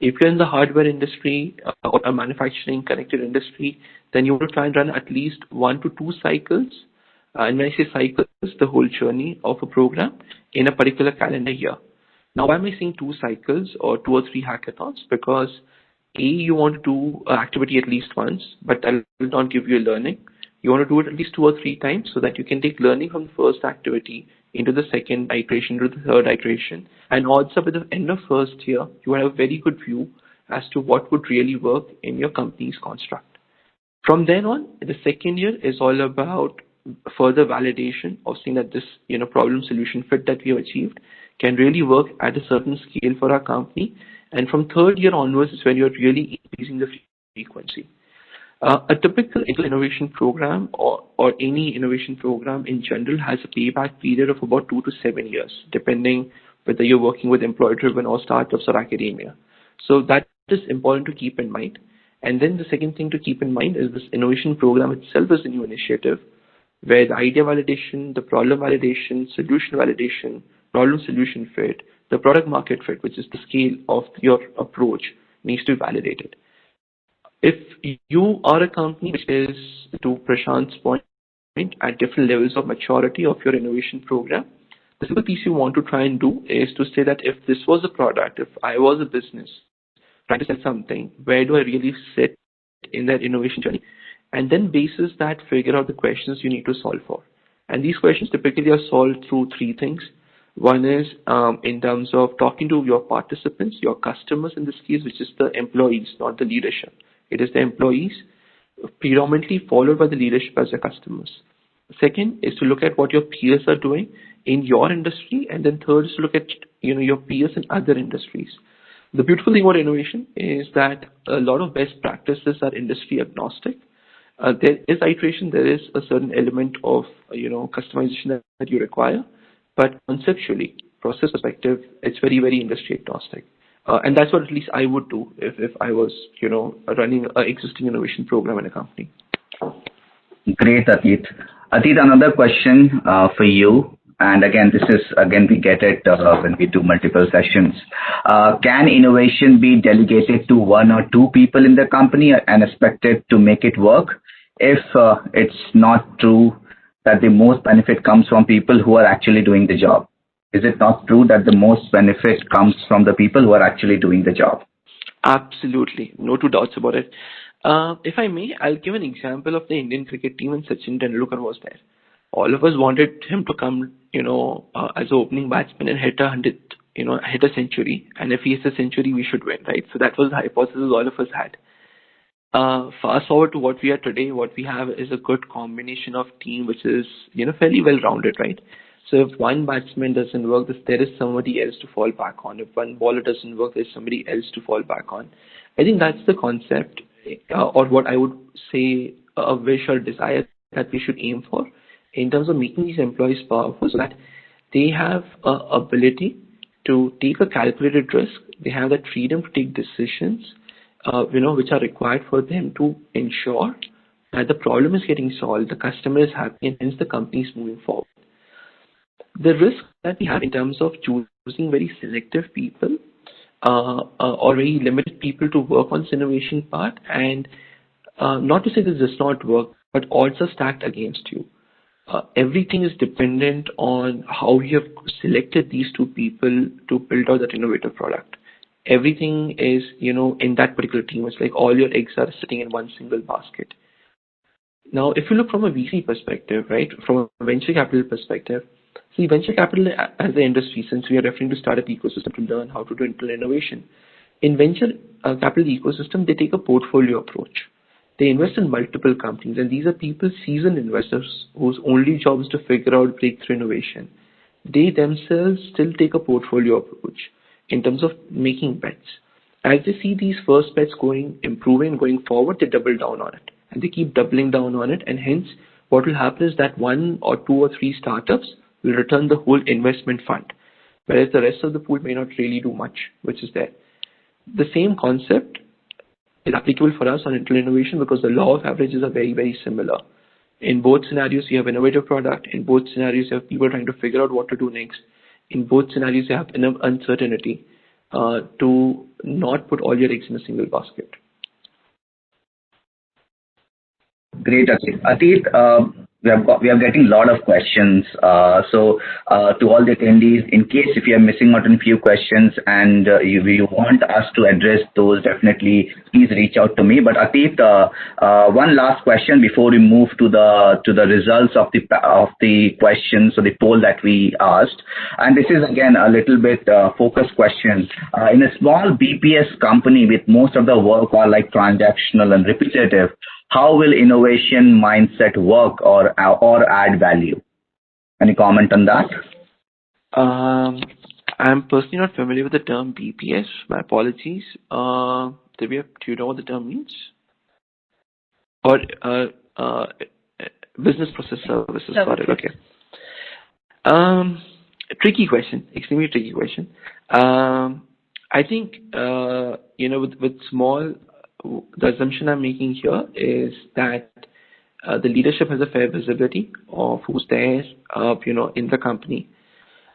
If you're in the hardware industry or a manufacturing connected industry, then you want to try and run at least 1 to 2 cycles. And when I say cycles, the whole journey of a program in a particular calendar year. Now, why am I saying 2 cycles or 2 or 3 hackathons? Because A, you want to do an activity at least once, but that will not give you a learning. You want to do it at least 2 or 3 times so that you can take learning from the first activity into the second iteration, into the third iteration. And also by the end of first year, you will have a very good view as to what would really work in your company's construct. From then on, the second year is all about further validation of seeing that this problem solution fit that we have achieved can really work at a certain scale for our company. And from third year onwards is when you're really increasing the frequency. A typical innovation program or any innovation program in general has a payback period of about 2 to 7 years, depending whether you're working with employee-driven or startups or academia. So that is important to keep in mind. And then the second thing to keep in mind is this innovation program itself is a new initiative, where the idea validation, the problem validation, solution validation, problem-solution fit, the product market fit, which is the scale of your approach, needs to be validated. If you are a company which is, to Prashant's point, at different levels of maturity of your innovation program, the simple piece you want to try and do is to say that if this was a product, if I was a business trying to sell something, where do I really sit in that innovation journey? And then basis that, figure out the questions you need to solve for. And these questions typically are solved through 3 things. One is in terms of talking to your participants, your customers in this case, which is the employees, not the leadership. It is the employees, predominantly followed by the leadership as your customers. Second is to look at what your peers are doing in your industry. And then third is to look at your peers in other industries. The beautiful thing about innovation is that a lot of best practices are industry agnostic. There is iteration, there is a certain element of customization that you require, but conceptually, process perspective, it's very, very industry agnostic. And that's what at least I would do if I was running an existing innovation program in a company. Great, Atit. Atit, another question for you. And again, we get it when we do multiple sessions. Can innovation be delegated to 1 or 2 people in the company and expected to make it work? If it's not true that the most benefit comes from people who are actually doing the job? Is it not true that the most benefit comes from the people who are actually doing the job? Absolutely. No 2 doubts about it. If I may, I'll give an example of the Indian cricket team when Sachin Tendulkar was there. All of us wanted him to come, as an opening batsman and hit a century. And if he hits a century, we should win, right? So that was the hypothesis all of us had. Fast forward to what we are today, what we have is a good combination of team, which is, fairly well-rounded, right? So if one batsman doesn't work, there is somebody else to fall back on. If one bowler doesn't work, there's somebody else to fall back on. I think that's the concept, or what I would say a wish or desire that we should aim for in terms of making these employees powerful, so that they have ability to take a calculated risk. They have that freedom to take decisions, which are required for them to ensure that the problem is getting solved, the customer is happy, and hence the company is moving forward. The risk that we have in terms of choosing very selective people or very limited people to work on this innovation part, and not to say this does not work, but odds are stacked against you. Everything is dependent on how you have selected these two people to build out that innovative product. Everything is, in that particular team. It's like all your eggs are sitting in one single basket. Now, if you look from a VC perspective, right, from a venture capital perspective, see, venture capital as the industry, since we are referring to startup ecosystem to learn how to do internal innovation, in venture capital ecosystem, they take a portfolio approach. They invest in multiple companies, and these are people, seasoned investors, whose only job is to figure out breakthrough innovation. They themselves still take a portfolio approach in terms of making bets. As they see these first bets improving, going forward, they double down on it. And they keep doubling down on it, and hence what will happen is that 1 or 2 or 3 startups will return the whole investment fund, whereas the rest of the pool may not really do much, which is there. The same concept is applicable for us on internal innovation because the law of averages are very, very similar. In both scenarios, you have innovative product. In both scenarios, you have people trying to figure out what to do next. In both scenarios, you have enough uncertainty to not put all your eggs in a single basket. Great, Atit. Atit, we are getting a lot of questions. So to all the attendees, in case if you are missing out on a few questions and you want us to address those, definitely please reach out to me. But Atit, one last question before we move to the results of the questions, so the poll that we asked. And this is again a little bit focused question. In a small BPS company with most of the work are like transactional and repetitive, how will innovation mindset work or add value? Any comment on that? I'm personally not familiar with the term BPS. My apologies. Divya, do you know what the term means? Or business process services. Got it. Okay. Tricky question. Extremely tricky question. I think with small. The assumption I'm making here is that the leadership has a fair visibility of who's there, in the company.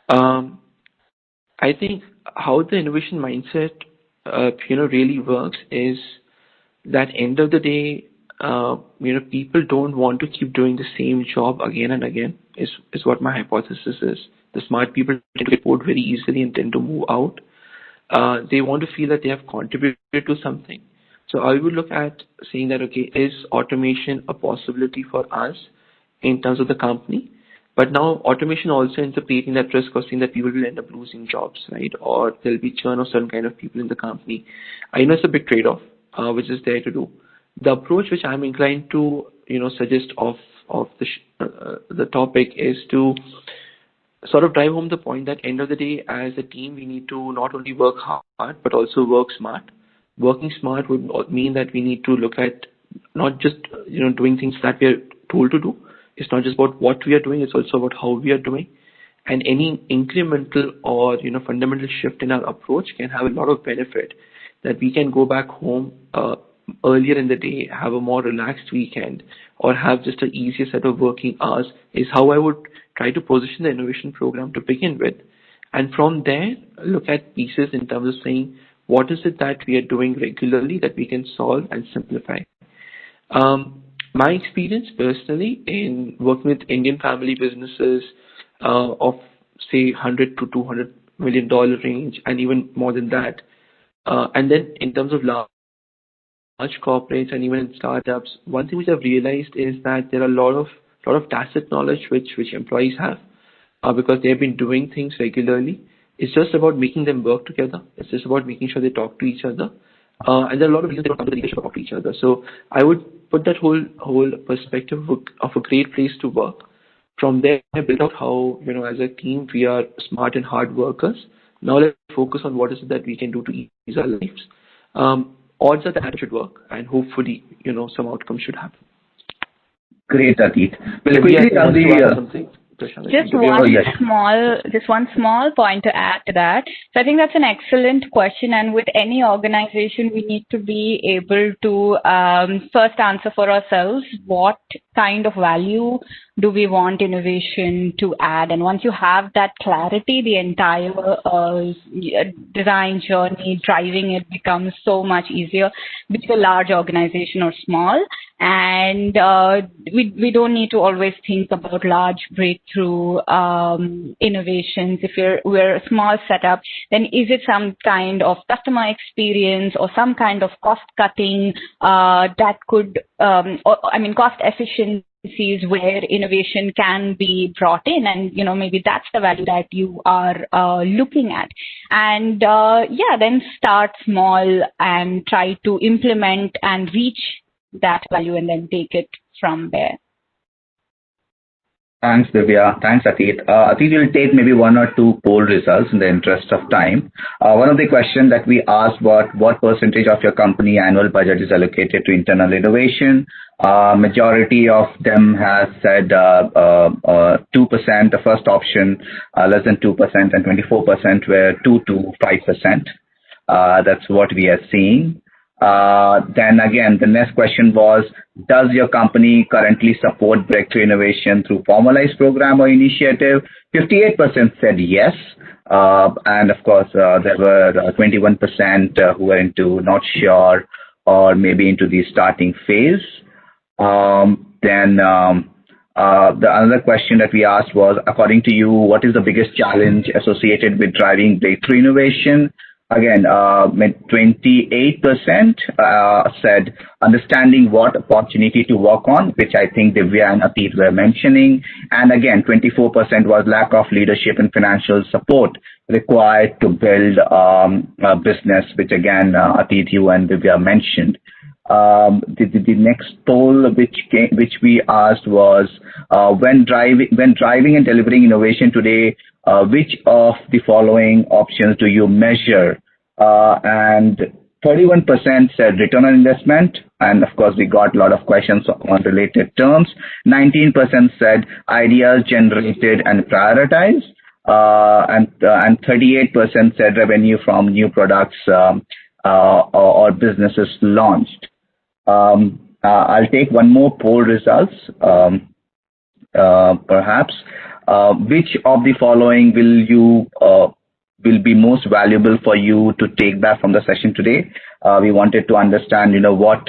I think how the innovation mindset, really works is that end of the day, people don't want to keep doing the same job again and again. Is what my hypothesis is. The smart people tend to get bored very easily and tend to move out. They want to feel that they have contributed to something. So I would look at saying that, okay, is automation a possibility for us in terms of the company? But now automation also ends up creating that risk of saying that people will end up losing jobs, right? Or there'll be churn of certain kind of people in the company. I know it's a big trade-off, which is there to do. The approach which I'm inclined to, suggest of the topic is to sort of drive home the point that end of the day, as a team, we need to not only work hard, but also work smart. Working smart would mean that we need to look at not just, doing things that we are told to do. It's not just about what we are doing, it's also about how we are doing. And any incremental or, fundamental shift in our approach can have a lot of benefit, that we can go back home earlier in the day, have a more relaxed weekend, or have just an easier set of working hours, is how I would try to position the innovation program to begin with. And from there, look at pieces in terms of saying, what is it that we are doing regularly that we can solve and simplify? My experience personally in working with Indian family businesses of say $100 to $200 million range, and even more than that, and then in terms of large corporates and even in startups, one thing which I've realized is that there are a lot of tacit knowledge which employees have because they have been doing things regularly. It's just about making them work together. It's just about making sure they talk to each other. And there are a lot of reasons they don't come to the leadership talk to each other. So I would put that whole perspective of a great place to work. From there, I build out how, as a team, we are smart and hard workers. Now let's focus on what is it that we can do to ease our lives. Odds are that should work, and hopefully, some outcomes should happen. Great, Atit. We'll quickly tell the... Prashant. Just one small point to add to that. So I think that's an excellent question, and with any organization, we need to be able to first answer for ourselves what kind of value do we want innovation to add. And once you have that clarity, the entire design journey, driving it becomes so much easier, be it a large organization or small. And we don't need to always think about large breakthrough innovations. If we're a small setup, then is it some kind of customer experience or some kind of cost cutting that could, cost efficiencies where innovation can be brought in, and maybe that's the value that you are looking at. And then start small and try to implement and reach that value, and then take it from there. Thanks, Divya. Thanks, Atit. Atit will take maybe one or two poll results in the interest of time. One of the questions that we asked was, what percentage of your company annual budget is allocated to internal innovation? Majority of them has said 2%, the first option, less than 2%, and 24% were 2 to 5%. That's what we are seeing. Then again, the next question was, does your company currently support breakthrough innovation through formalized program or initiative? 58% said yes. And of course, there were 21% who were into not sure or maybe into the starting phase. Then the other question that we asked was, according to you, what is the biggest challenge associated with driving breakthrough innovation? Again, 28% said understanding what opportunity to work on, which I think Divya and Atit were mentioning. And again, 24% was lack of leadership and financial support required to build a business, which again, Atit, you and Divya mentioned. The next poll which we asked was, when driving and delivering innovation today, which of the following options do you measure? And 31% said return on investment, and of course we got a lot of questions on related terms. 19% said ideas generated and prioritized, and 38% said revenue from new products or businesses launched. I'll take one more poll results, perhaps. Which of the following will be most valuable for you to take back from the session today? We wanted to understand, what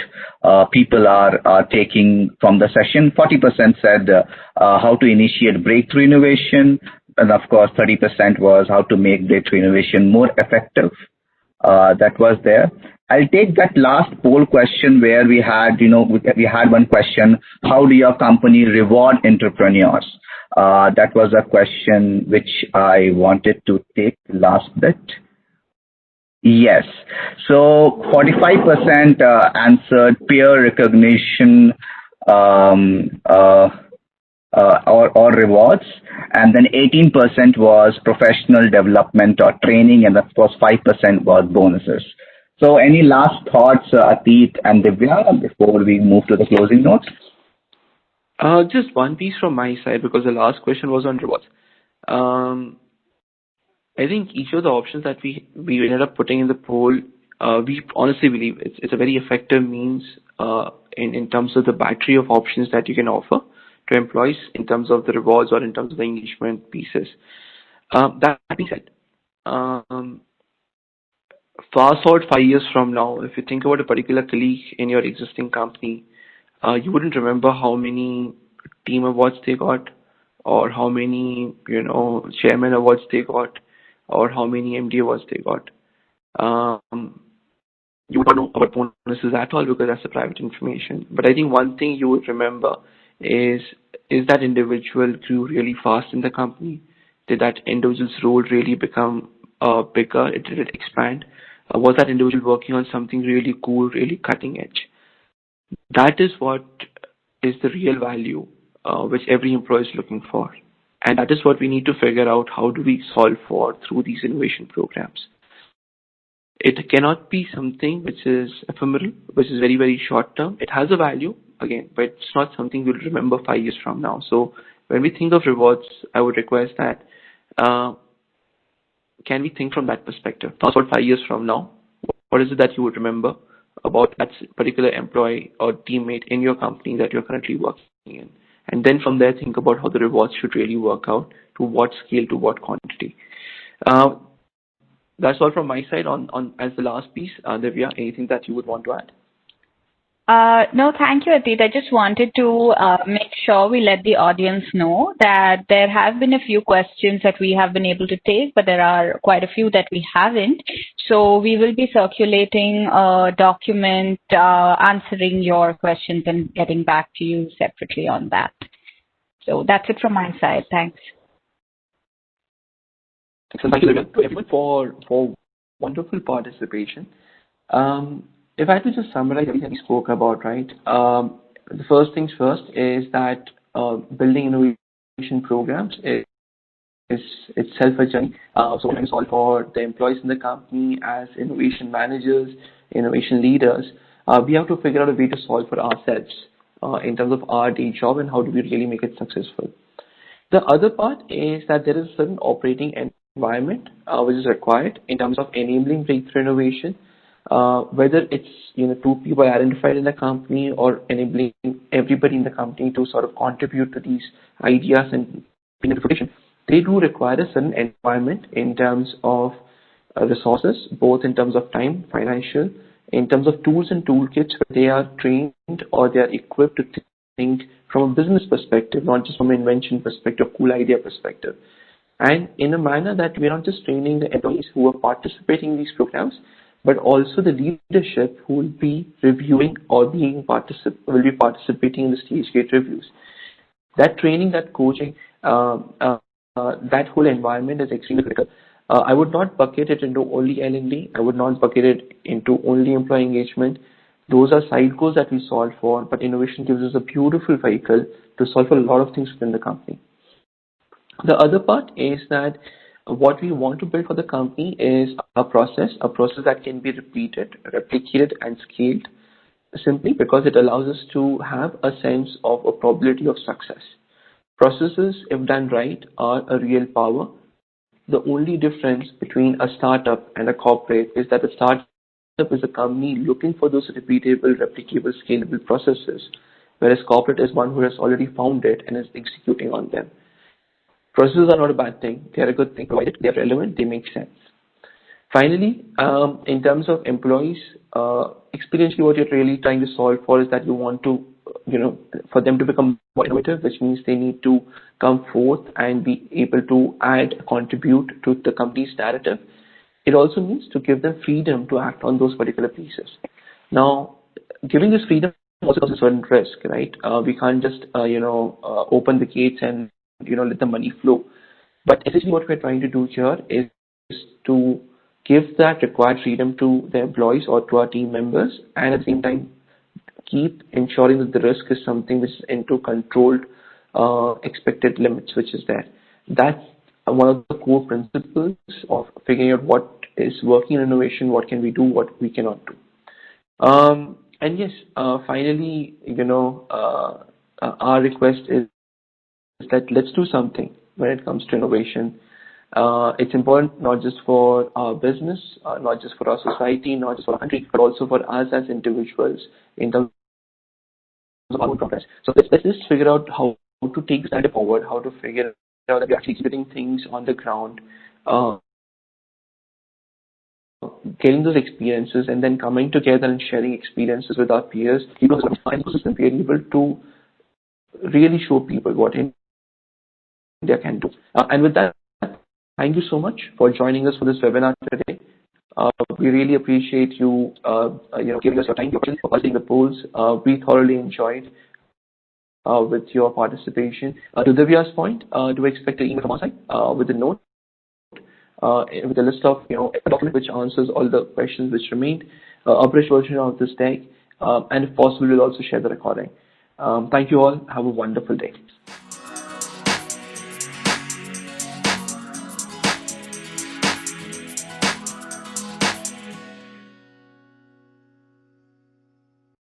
people are taking from the session. 40% said how to initiate breakthrough innovation, and of course 30% was how to make breakthrough innovation more effective. That was there. I'll take that last poll question where we had one question: how do your company reward entrepreneurs? That was a question which I wanted to take last bit. Yes. So 45% answered peer recognition or rewards, and then 18% was professional development or training, and of course 5% was bonuses. So any last thoughts, Atit and Divya, before we move to the closing notes? Just one piece from my side, because the last question was on rewards. I think each of the options that we ended up putting in the poll, we honestly believe it's a very effective means in terms of the battery of options that you can offer to employees in terms of the rewards or in terms of the engagement pieces. That being said, fast forward 5 years from now, if you think about a particular colleague in your existing company, you wouldn't remember how many team awards they got, or how many chairman awards they got, or how many MD awards they got. You wouldn't know about bonuses at all, because that's a private information. But I think one thing you would remember is that individual grew really fast in the company? Did that individual's role really become bigger? Did it expand? Was that individual working on something really cool, really cutting edge? That is what is the real value which every employee is looking for. And that is what we need to figure out, how do we solve for through these innovation programs. It cannot be something which is ephemeral, which is very, very short term. It has a value, again, but it's not something we'll remember 5 years from now. So when we think of rewards, I would request that can we think from that perspective? Not about 5 years from now. What is it that you would remember about that particular employee or teammate in your company that you're currently working in? And then from there, think about how the rewards should really work out, to what scale, to what quantity. That's all from my side on as the last piece. Divya, anything that you would want to add? No, thank you, Atit. I just wanted to make sure we let the audience know that there have been a few questions that we have been able to take, but there are quite a few that we haven't. So we will be circulating a document answering your questions and getting back to you separately on that. So that's it from my side. Thanks. Excellent. Thank you, Divya, to everyone for wonderful participation. If I had to just summarize everything we spoke about, right? The first things first is that building innovation programs is itself a journey. So we're trying to solve for the employees in the company as innovation managers, innovation leaders. We have to figure out a way to solve for ourselves in terms of our day job and how do we really make it successful. The other part is that there is a certain operating environment which is required in terms of enabling breakthrough innovation. Whether it's two people identified in the company or enabling everybody in the company to sort of contribute to these ideas and implementation, they do require a certain environment in terms of resources, both in terms of time, financial, in terms of tools and toolkits where they are trained or they are equipped to think from a business perspective, not just from an invention perspective, cool idea perspective. And in a manner that we're not just training the employees who are participating in these programs, but also the leadership who will be reviewing or will be participating in the stage gate reviews. That training, that coaching, that whole environment is extremely critical. I would not bucket it into only L&D. I would not bucket it into only employee engagement. Those are side goals that we solve for, but innovation gives us a beautiful vehicle to solve for a lot of things within the company. The other part is that what we want to build for the company is a process that can be repeated, replicated, and scaled simply because it allows us to have a sense of a probability of success. Processes, if done right, are a real power. The only difference between a startup and a corporate is that a startup is a company looking for those repeatable, replicable, scalable processes, whereas corporate is one who has already found it and is executing on them. Processes are not a bad thing. They are a good thing, provided they are relevant, they make sense. Finally, in terms of employees, experientially what you're really trying to solve for is that you want to, for them to become more innovative, which means they need to come forth and be able to contribute to the company's narrative. It also means to give them freedom to act on those particular pieces. Now, giving this freedom also comes with a certain risk, right? We can't just, open the gates and let the money flow. But essentially what we're trying to do here is to give that required freedom to the employees or to our team members, and at the same time keep ensuring that the risk is something which is into controlled expected limits, which is there. That's one of the core principles of figuring out what is working in innovation, what can we do, what we cannot do. And yes, finally, our request is that let's do something when it comes to innovation. It's important not just for our business, not just for our society, not just for our country, but also for us as individuals in terms of our own progress. So let's just figure out how to take this step forward, how to figure out that we're actually getting things on the ground, getting those experiences, and then coming together and sharing experiences with our peers. We are able to really show people what India can do. And with that, thank you so much for joining us for this webinar today. We really appreciate you, giving us your time, for passing the polls. We thoroughly enjoyed with your participation. To Divya's point, do we expect an email from our side with a note, with a list of a document which answers all the questions which remained, a bridge version of this deck, and if possible, we'll also share the recording. Thank you all. Have a wonderful day.